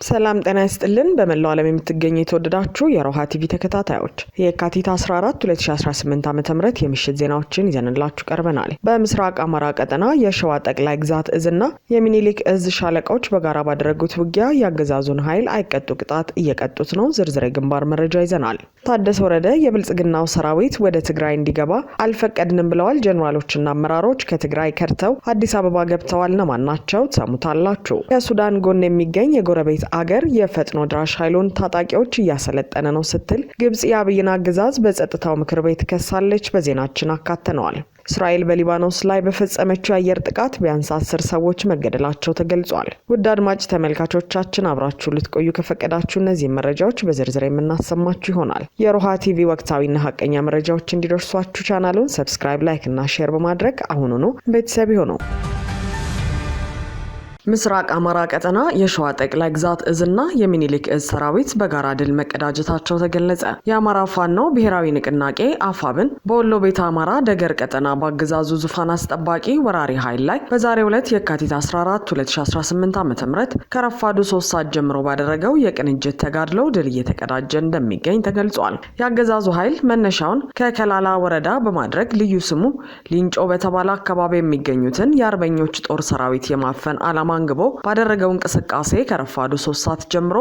ሰላም ጤና ይስጥልን በመላው ዓለም የምትገኙ የተወደዳችሁ የሮሃ ቲቪ ተከታታዮች የካቲት 14 2018 ዓ.ም የምሽት ዜናዎችን ይዘንላችሁ ቀርበናል። በምስራቅ አማራ ቀጠና የሸዋ ጠቅላይ ግዛት እዝና የሚኒሊክ እዝ ሻለቃዎች በጋራ ባደረጉት ውጊያ ያገዛዙን ኃይል አይቀጡ ቅጣት እየቀጡት ነው። ዝርዝር ግንባር መረጃ ይዘናል። ታደሰ ወረደ የብልጽግናው ሰራዊት ወደ ትግራይ እንዲገባ አልፈቀድንም ብለዋል። ጀነራሎችና አመራሮች ከትግራይ ከርተው አዲስ አበባ ገብተዋል። ነማን ናቸው? ሰሙታላችሁ። ከሱዳን ጎን የሚገኝ የጎረቤት አገር የፈጥኖ ድራሽ ኃይሉን ታጣቂዎች እያሰለጠነ ነው ስትል ግብጽ የአብይን አገዛዝ በጸጥታው ምክር ቤት ከሳለች። በዜናችን አካተነዋል። እስራኤል በሊባኖስ ላይ በፈጸመችው የአየር ጥቃት ቢያንስ 10 ሰዎች መገደላቸው ተገልጿል። ውድ አድማጭ ተመልካቾቻችን አብራችሁ ልትቆዩ ከፈቀዳችሁ እነዚህ መረጃዎች በዝርዝር የምናሰማችሁ ይሆናል። የሮሃ ቲቪ ወቅታዊና ሀቀኛ መረጃዎች እንዲደርሷችሁ ቻናሉን ሰብስክራይብ፣ ላይክ እና ሼር በማድረግ አሁኑኑ ቤተሰብ ይሁኑ። ምስራቅ አማራ ቀጠና የሸዋ ጠቅላይ ግዛት እዝና የሚኒሊክ እዝ ሰራዊት በጋራ ድል መቀዳጀታቸው ተገለጸ። የአማራ ፋኖ ብሔራዊ ንቅናቄ አፋብን በወሎ ቤተ አማራ ደገር ቀጠና በአገዛዙ ዙፋን አስጠባቂ ወራሪ ኃይል ላይ በዛሬው ዕለት የካቲት 14 2018 ዓ.ም ከረፋዱ 3 ሰዓት ጀምሮ ባደረገው የቅንጅት ተጋድሎ ድል እየተቀዳጀ እንደሚገኝ ተገልጿል። የአገዛዙ ኃይል መነሻውን ከከላላ ወረዳ በማድረግ ልዩ ስሙ ሊንጮ በተባለ አካባቢ የሚገኙትን የአርበኞች ጦር ሰራዊት የማፈን ዓላማ አንግቦ ባደረገው እንቅስቃሴ ከረፋዱ 3 ሰዓት ጀምሮ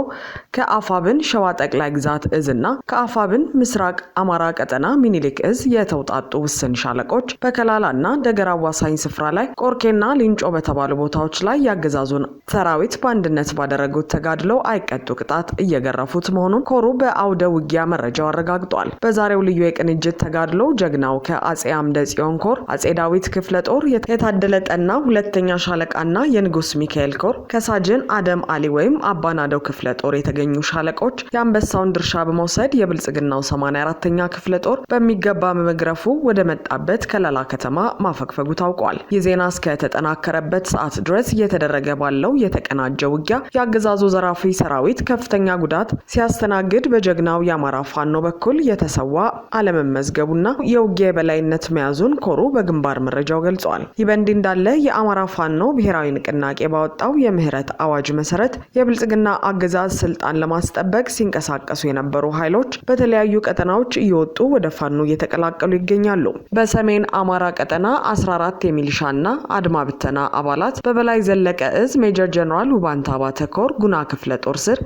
ከአፋብን ሸዋ ጠቅላይ ግዛት እዝና ከአፋብን ምስራቅ አማራ ቀጠና ሚኒሊክ እዝ የተውጣጡ ውስን ሻለቆች በከላላና ደገር አዋሳኝ ስፍራ ላይ ቆርኬና ሊንጮ በተባሉ ቦታዎች ላይ ያገዛዙን ሰራዊት በአንድነት ባደረጉት ተጋድሎ አይቀጡ ቅጣት እየገረፉት መሆኑን ኮሩ በአውደ ውጊያ መረጃው አረጋግጧል። በዛሬው ልዩ የቅንጅት ተጋድሎ ጀግናው ከአጼ አምደ ጽዮን ኮር አጼ ዳዊት ክፍለ ጦር የታደለ ጠና ሁለተኛ ሻለቃና የንጉስ ሚካኤል ኮር ከሳጅን አደም አሊ ወይም አባናደው ክፍለ ጦር የተገኙ ሻለቆች የአንበሳውን ድርሻ በመውሰድ የብልጽግናው 84ኛ ክፍለ ጦር በሚገባ በመግረፉ ወደ መጣበት ከለላ ከተማ ማፈግፈጉ ታውቋል። የዜና እስከ ተጠናከረበት ሰዓት ድረስ እየተደረገ ባለው የተቀናጀ ውጊያ የአገዛዙ ዘራፊ ሰራዊት ከፍተኛ ጉዳት ሲያስተናግድ በጀግናው የአማራ ፋኖ በኩል የተሰዋ አለመመዝገቡና የውጊያ የበላይነት መያዙን ኮሩ በግንባር መረጃው ገልጿል። ይህ በእንዲህ እንዳለ የአማራ ፋኖ ብሔራዊ ንቅናቄ ባወጣው የምህረት አዋጅ መሰረት የብልጽግና አገዛዝ ስልጣን ለማስጠበቅ ሲንቀሳቀሱ የነበሩ ኃይሎች በተለያዩ ቀጠናዎች እየወጡ ወደ ፋኖ እየተቀላቀሉ ይገኛሉ። በሰሜን አማራ ቀጠና 14 የሚሊሻና አድማ ብተና አባላት በበላይ ዘለቀ እዝ ሜጀር ጀነራል ውባንታ ባተ ኮር ጉና ክፍለ ጦር ስር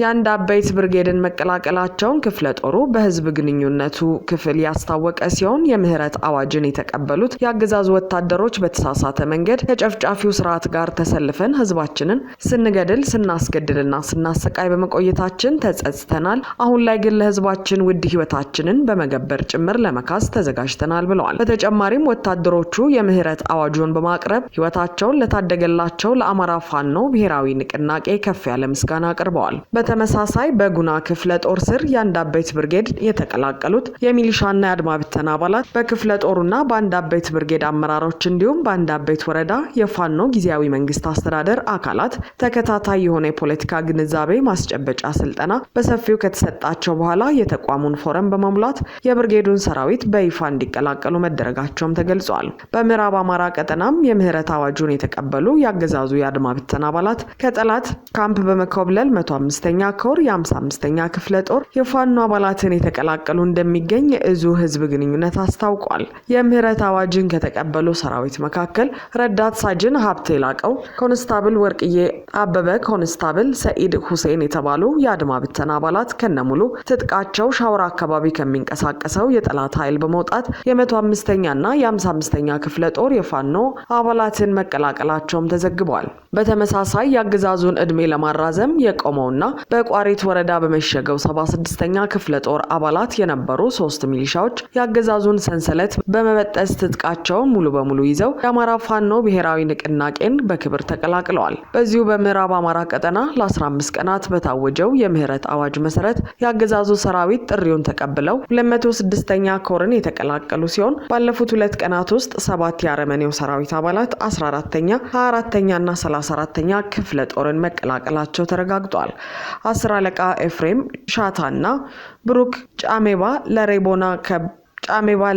የአንድ አበይት ብርጌድን መቀላቀላቸውን ክፍለ ጦሩ በህዝብ ግንኙነቱ ክፍል ያስታወቀ ሲሆን የምህረት አዋጅን የተቀበሉት የአገዛዙ ወታደሮች በተሳሳተ መንገድ ከጨፍጫፊው ስርዓት ጋር ተሰልፈን ህዝባችንን ስንገድል ስናስገድልና ስናሰቃይ በመቆየታችን ተጸጽተናል። አሁን ላይ ግን ለህዝባችን ውድ ህይወታችንን በመገበር ጭምር ለመካስ ተዘጋጅተናል ብለዋል። በተጨማሪም ወታደሮቹ የምህረት አዋጁን በማቅረብ ህይወታቸውን ለታደገላቸው ለአማራ ፋኖ ብሔራዊ ንቅናቄ ከፍ ያለ ምስጋና አቅርበዋል። በተመሳሳይ በጉና ክፍለ ጦር ስር የአንድ አበይት ብርጌድ የተቀላቀሉት የሚሊሻና የአድማ ብተና አባላት በክፍለ ጦሩና በአንድ አበይት ብርጌድ አመራሮች እንዲሁም በአንድ አበይት ወረዳ የፋኖ ጊዜያዊ መንግስት አስተዳደር አካላት ተከታታይ የሆነ የፖለቲካ ግንዛቤ ማስጨበጫ ስልጠና በሰፊው ከተሰጣቸው በኋላ የተቋሙን ፎረም በመሙላት የብርጌዱን ሰራዊት በይፋ እንዲቀላቀሉ መደረጋቸውም ተገልጿል። በምዕራብ አማራ ቀጠናም የምህረት አዋጁን የተቀበሉ ያገዛዙ የአድማ ብተና አባላት ከጠላት ካምፕ በመኮብለል 105ኛ ኮር የ55ኛ ክፍለ ጦር የፋኖ አባላትን የተቀላቀሉ እንደሚገኝ የእዙ ህዝብ ግንኙነት አስታውቋል። የምህረት አዋጅን ከተቀበሉ ሰራዊት መካከል ረዳት ሳጅን ሀብቴ ላቀው፣ ኮንስታብል ወርቅዬ አበበ፣ ኮንስታብል ሰኢድ ሁሴን የተባሉ የአድማ ብተና አባላት ከነሙሉ ትጥቃቸው ሻወር አካባቢ ከሚንቀሳቀሰው የጠላት ኃይል በመውጣት የ105ኛና የ55ኛ ክፍለ ጦር የፋኖ አባላትን መቀላቀላቸውም ተዘግቧል። በተመሳሳይ የአገዛዙን እድሜ ለማራዘም የቆመውና በቋሪት ወረዳ በመሸገው 76ኛ ክፍለ ጦር አባላት የነበሩ 3 ሚሊሻዎች ያገዛዙን ሰንሰለት በመበጠስ ትጥቃቸውን ሙሉ በሙሉ ይዘው የአማራ ፋኖ ብሔራዊ ንቅናቄን በክብር ተቀላቅለዋል። በዚሁ በምዕራብ አማራ ቀጠና ለ15 ቀናት በታወጀው የምህረት አዋጅ መሰረት ያገዛዙ ሰራዊት ጥሪውን ተቀብለው 206ኛ ኮርን የተቀላቀሉ ሲሆን ባለፉት 2 ቀናት ውስጥ 7 የአረመኔው ሰራዊት አባላት 14ኛ፣ 24ኛና 34ኛ ክፍለ ጦርን መቀላቀላቸው ተረጋግጧል። 10 አለቃ ኤፍሬም ሻታና ብሩክ ጫሜባ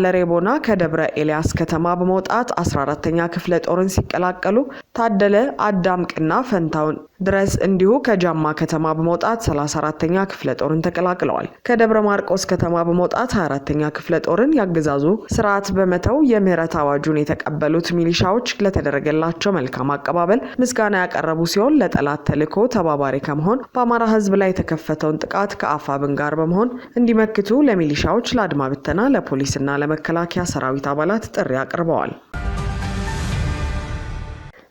ለሬቦና ከደብረ ኤልያስ ከተማ በመውጣት 14ኛ ክፍለ ጦርን ሲቀላቀሉ ታደለ አዳምቅና ፈንታውን ድረስ እንዲሁ ከጃማ ከተማ በመውጣት 34ኛ ክፍለ ጦርን ተቀላቅለዋል። ከደብረ ማርቆስ ከተማ በመውጣት 24ኛ ክፍለ ጦርን ያገዛዙ ስርዓት በመተው የምህረት አዋጁን የተቀበሉት ሚሊሻዎች ለተደረገላቸው መልካም አቀባበል ምስጋና ያቀረቡ ሲሆን ለጠላት ተልዕኮ ተባባሪ ከመሆን በአማራ ህዝብ ላይ የተከፈተውን ጥቃት ከአፋብን ጋር በመሆን እንዲመክቱ ለሚሊሻዎች፣ ለአድማ ብተና፣ ለፖሊስና ለመከላከያ ሰራዊት አባላት ጥሪ አቅርበዋል።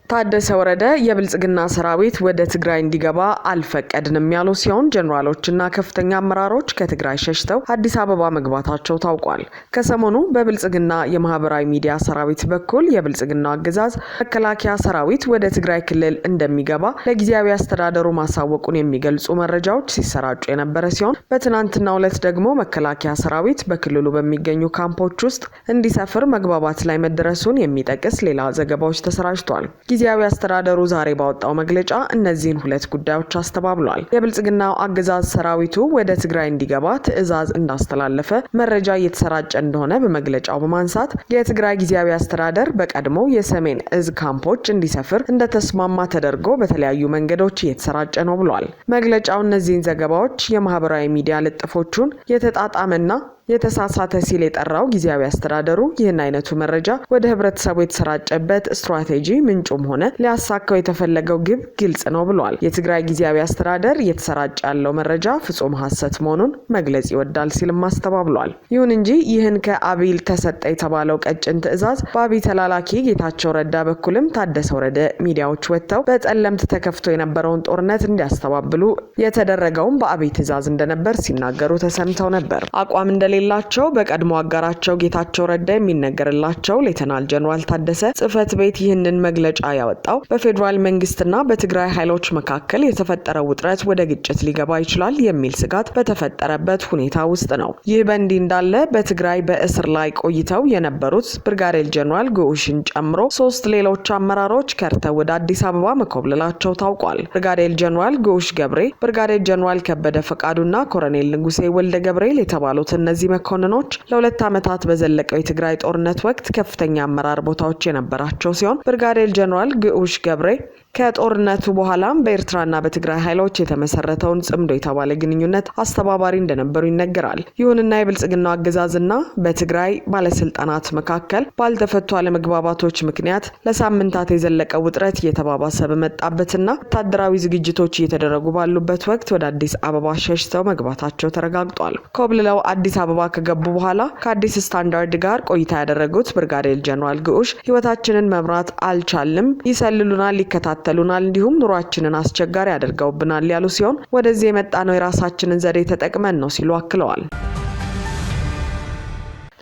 ታደሰ ወረደ የብልጽግና ሰራዊት ወደ ትግራይ እንዲገባ አልፈቀድንም ያሉ ሲሆን ጀነራሎችና ከፍተኛ አመራሮች ከትግራይ ሸሽተው አዲስ አበባ መግባታቸው ታውቋል። ከሰሞኑ በብልጽግና የማህበራዊ ሚዲያ ሰራዊት በኩል የብልጽግናው አገዛዝ መከላከያ ሰራዊት ወደ ትግራይ ክልል እንደሚገባ ለጊዜያዊ አስተዳደሩ ማሳወቁን የሚገልጹ መረጃዎች ሲሰራጩ የነበረ ሲሆን በትናንትናው ዕለት ደግሞ መከላከያ ሰራዊት በክልሉ በሚገኙ ካምፖች ውስጥ እንዲሰፍር መግባባት ላይ መደረሱን የሚጠቅስ ሌላ ዘገባዎች ተሰራጭቷል። ጊዜያዊ አስተዳደሩ ዛሬ ባወጣው መግለጫ እነዚህን ሁለት ጉዳዮች አስተባብሏል። የብልጽግናው አገዛዝ ሰራዊቱ ወደ ትግራይ እንዲገባ ትዕዛዝ እንዳስተላለፈ መረጃ እየተሰራጨ እንደሆነ በመግለጫው በማንሳት የትግራይ ጊዜያዊ አስተዳደር በቀድሞ የሰሜን እዝ ካምፖች እንዲሰፍር እንደተስማማ ተደርጎ በተለያዩ መንገዶች እየተሰራጨ ነው ብሏል። መግለጫው እነዚህን ዘገባዎች የማህበራዊ ሚዲያ ልጥፎቹን የተጣጣመና የተሳሳተ ሲል የጠራው ጊዜያዊ አስተዳደሩ ይህን አይነቱ መረጃ ወደ ህብረተሰቡ የተሰራጨበት ስትራቴጂ ምንጩም ሆነ ሊያሳካው የተፈለገው ግብ ግልጽ ነው ብሏል። የትግራይ ጊዜያዊ አስተዳደር እየተሰራጨ ያለው መረጃ ፍጹም ሐሰት መሆኑን መግለጽ ይወዳል ሲልም አስተባብሏል። ይሁን እንጂ ይህን ከአብይ ተሰጠ የተባለው ቀጭን ትዕዛዝ በአብይ ተላላኪ ጌታቸው ረዳ በኩልም ታደሰ ወረደ ሚዲያዎች ወጥተው በጠለምት ተከፍቶ የነበረውን ጦርነት እንዲያስተባብሉ የተደረገውም በአብይ ትዕዛዝ እንደነበር ሲናገሩ ተሰምተው ነበር። አቋም ሌላቸው በቀድሞ አጋራቸው ጌታቸው ረዳ የሚነገርላቸው ሌተናል ጀነራል ታደሰ ጽህፈት ቤት ይህንን መግለጫ ያወጣው በፌዴራል መንግስትና በትግራይ ኃይሎች መካከል የተፈጠረው ውጥረት ወደ ግጭት ሊገባ ይችላል የሚል ስጋት በተፈጠረበት ሁኔታ ውስጥ ነው። ይህ በእንዲህ እንዳለ በትግራይ በእስር ላይ ቆይተው የነበሩት ብርጋዴር ጀነራል ግዑሽን ጨምሮ 3 ሌሎች አመራሮች ከርተው ወደ አዲስ አበባ መኮብለላቸው ታውቋል። ብርጋዴር ጀነራል ግዑሽ ገብሬ፣ ብርጋዴር ጀነራል ከበደ ፈቃዱና ኮሎኔል ንጉሴ ወልደ ገብርኤል የተባሉት እነዚህ መኮንኖች ለ2 ዓመታት በዘለቀው የትግራይ ጦርነት ወቅት ከፍተኛ አመራር ቦታዎች የነበራቸው ሲሆን ብርጋዴር ጀነራል ግዑሽ ገብሬ ከጦርነቱ በኋላም በኤርትራና በትግራይ ኃይሎች የተመሰረተውን ጽምዶ የተባለ ግንኙነት አስተባባሪ እንደነበሩ ይነገራል። ይሁንና የብልጽግናው አገዛዝና በትግራይ ባለስልጣናት መካከል ባልተፈቱ አለመግባባቶች ምክንያት ለሳምንታት የዘለቀው ውጥረት እየተባባሰ በመጣበትና ወታደራዊ ዝግጅቶች እየተደረጉ ባሉበት ወቅት ወደ አዲስ አበባ ሸሽተው መግባታቸው ተረጋግጧል። ኮብልለው አዲስ አበባ ከገቡ በኋላ ከአዲስ ስታንዳርድ ጋር ቆይታ ያደረጉት ብርጋዴር ጀነራል ግዑሽ ህይወታችንን መምራት አልቻልም፣ ይሰልሉናል፣ ይከታተሉናል፣ እንዲሁም ኑሯችንን አስቸጋሪ ያደርገውብናል ያሉ ሲሆን ወደዚህ የመጣ ነው የራሳችንን ዘዴ ተጠቅመን ነው ሲሉ አክለዋል።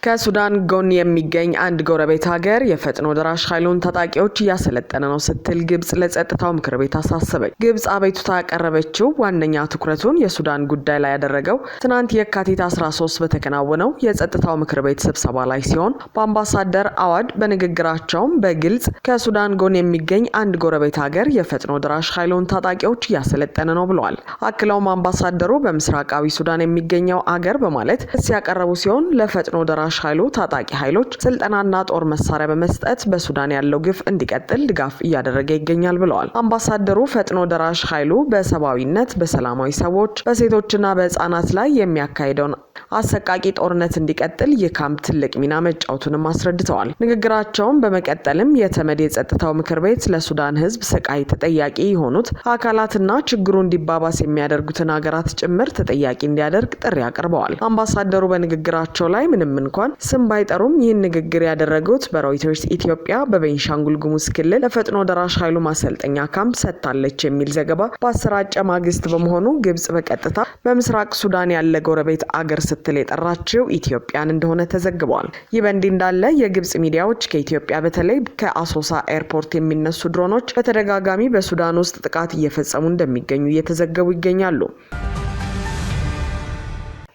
ከሱዳን ጎን የሚገኝ አንድ ጎረቤት ሀገር የፈጥኖ ደራሽ ኃይሉን ታጣቂዎች እያሰለጠነ ነው ስትል ግብጽ ለጸጥታው ምክር ቤት አሳሰበች። ግብጽ አቤቱታ ያቀረበችው ዋነኛ ትኩረቱን የሱዳን ጉዳይ ላይ ያደረገው ትናንት የካቲት 13 በተከናወነው የጸጥታው ምክር ቤት ስብሰባ ላይ ሲሆን በአምባሳደር አዋድ በንግግራቸውም በግልጽ ከሱዳን ጎን የሚገኝ አንድ ጎረቤት ሀገር የፈጥኖ ደራሽ ኃይሉን ታጣቂዎች እያሰለጠነ ነው ብለዋል። አክለውም አምባሳደሩ በምስራቃዊ ሱዳን የሚገኘው አገር በማለት ሲያቀርቡ ሲሆን ለፈጥኖ ደራሽ ኃይሉ ታጣቂ ኃይሎች ስልጠናና ጦር መሳሪያ በመስጠት በሱዳን ያለው ግፍ እንዲቀጥል ድጋፍ እያደረገ ይገኛል ብለዋል። አምባሳደሩ ፈጥኖ ደራሽ ኃይሉ በሰብአዊነት በሰላማዊ ሰዎች በሴቶችና በህፃናት ላይ የሚያካሂደውን አሰቃቂ ጦርነት እንዲቀጥል የካምፕ ትልቅ ሚና መጫወቱንም አስረድተዋል። ንግግራቸውን በመቀጠልም የተመድ የጸጥታው ምክር ቤት ለሱዳን ህዝብ ስቃይ ተጠያቂ የሆኑት አካላትና ችግሩ እንዲባባስ የሚያደርጉትን ሀገራት ጭምር ተጠያቂ እንዲያደርግ ጥሪ አቅርበዋል። አምባሳደሩ በንግግራቸው ላይ ምንም እንኳን ስም ባይጠሩም ይህን ንግግር ያደረጉት በሮይተርስ ኢትዮጵያ በቤንሻንጉል ጉሙዝ ክልል ለፈጥኖ ደራሽ ኃይሉ ማሰልጠኛ ካምፕ ሰጥታለች የሚል ዘገባ በአሰራጨ ማግስት በመሆኑ ግብጽ በቀጥታ በምስራቅ ሱዳን ያለ ጎረቤት አገር ስትል የጠራችው ኢትዮጵያን እንደሆነ ተዘግቧል። ይህ በእንዲህ እንዳለ የግብጽ ሚዲያዎች ከኢትዮጵያ በተለይ ከአሶሳ ኤርፖርት የሚነሱ ድሮኖች በተደጋጋሚ በሱዳን ውስጥ ጥቃት እየፈጸሙ እንደሚገኙ እየተዘገቡ ይገኛሉ።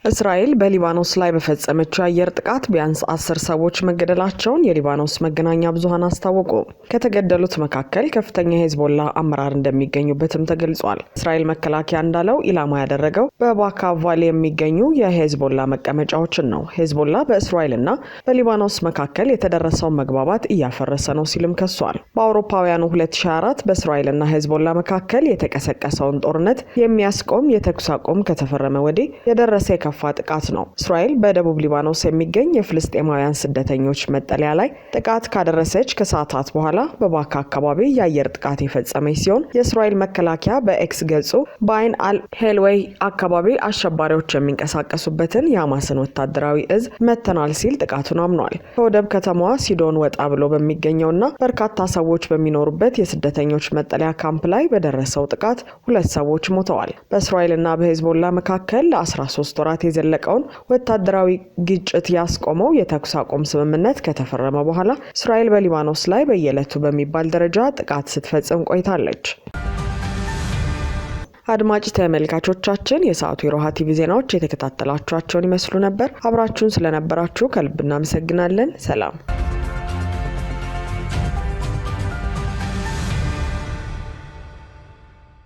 እስራኤል በሊባኖስ ላይ በፈጸመችው የአየር ጥቃት ቢያንስ 10 ሰዎች መገደላቸውን የሊባኖስ መገናኛ ብዙሃን አስታወቁ። ከተገደሉት መካከል ከፍተኛ የሄዝቦላ አመራር እንደሚገኙበትም ተገልጿል። እስራኤል መከላከያ እንዳለው ኢላማ ያደረገው በባካ ቫሊ የሚገኙ የሄዝቦላ መቀመጫዎችን ነው። ሄዝቦላ በእስራኤልና በሊባኖስ መካከል የተደረሰው መግባባት እያፈረሰ ነው ሲልም ከሷል። በአውሮፓውያኑ 2024 በእስራኤልና ሄዝቦላ መካከል የተቀሰቀሰውን ጦርነት የሚያስቆም የተኩስ አቁም ከተፈረመ ወዲህ የደረሰ የከፋ ጥቃት ነው። እስራኤል በደቡብ ሊባኖስ የሚገኝ የፍልስጤማውያን ስደተኞች መጠለያ ላይ ጥቃት ካደረሰች ከሰዓታት በኋላ በባካ አካባቢ የአየር ጥቃት የፈጸመች ሲሆን የእስራኤል መከላከያ በኤክስ ገጹ በአይን አል ሄልዌይ አካባቢ አሸባሪዎች የሚንቀሳቀሱበትን የሐማስን ወታደራዊ እዝ መተናል ሲል ጥቃቱን አምኗል። ከወደብ ከተማዋ ሲዶን ወጣ ብሎ በሚገኘውና በርካታ ሰዎች በሚኖሩበት የስደተኞች መጠለያ ካምፕ ላይ በደረሰው ጥቃት 2 ሰዎች ሞተዋል። በእስራኤልና በሄዝቦላ መካከል ለ13 ወራት የዘለቀውን ወታደራዊ ግጭት ያስቆመው የተኩስ አቁም ስምምነት ከተፈረመ በኋላ እስራኤል በሊባኖስ ላይ በየዕለቱ በሚባል ደረጃ ጥቃት ስትፈጽም ቆይታለች። አድማጭ ተመልካቾቻችን የሰዓቱ የሮሃ ቲቪ ዜናዎች የተከታተላችኋቸውን ይመስሉ ነበር። አብራችሁን ስለነበራችሁ ከልብ እናመሰግናለን። ሰላም።